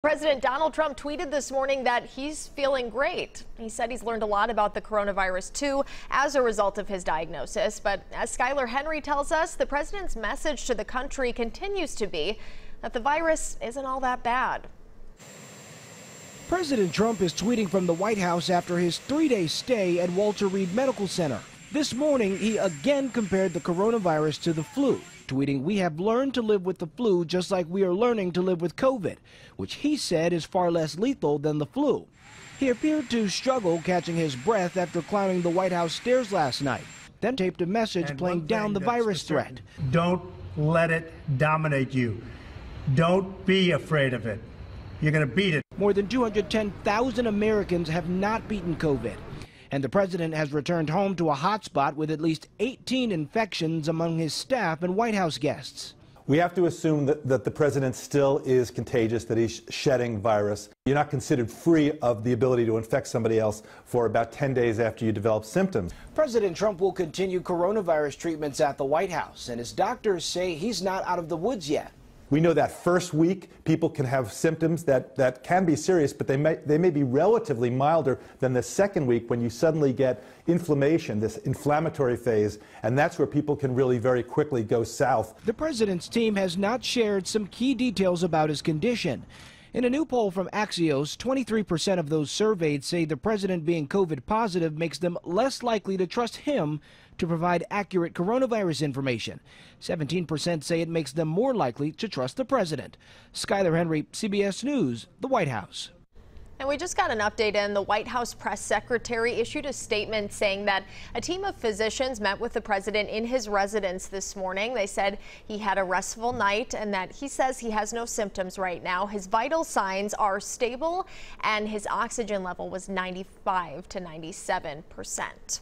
President Donald Trump tweeted this morning that he's feeling great. He said he's learned a lot about the coronavirus, too, as a result of his diagnosis. But as Skyler Henry tells us, the president's message to the country continues to be that the virus isn't all that bad. President Trump is tweeting from the White House after his three-day stay at Walter Reed Medical Center. This morning, he again compared the coronavirus to the flu, tweeting, "We have learned to live with the flu just like we are learning to live with COVID," which he said is far less lethal than the flu. He appeared to struggle catching his breath after climbing the White House stairs last night, then taped a message playing down the virus threat. Don't let it dominate you. Don't be afraid of it. You're going to beat it. More than 210,000 Americans have not beaten COVID. And the president has returned home to a hotspot with at least 18 infections among his staff and White House guests. We have to assume that the president still is contagious, that he's shedding virus. You're not considered free of the ability to infect somebody else for about 10 days after you develop symptoms. President Trump will continue coronavirus treatments at the White House, and his doctors say he's not out of the woods yet. We know that first week, people can have symptoms that can be serious, but they may be relatively milder than the second week when you suddenly get inflammation, this inflammatory phase, and that's where people can really very quickly go south. The president's team has not shared some key details about his condition. In a new poll from Axios, 23% of those surveyed say the president being COVID positive makes them less likely to trust him to provide accurate coronavirus information. 17% say it makes them more likely to trust the president. Skyler Henry, CBS News, the White House. And we just got an update in. The White House press secretary issued a statement saying that a team of physicians met with the president in his residence this morning. They said he had a restful night and that he says he has no symptoms right now. His vital signs are stable and his oxygen level was 95 to 97%.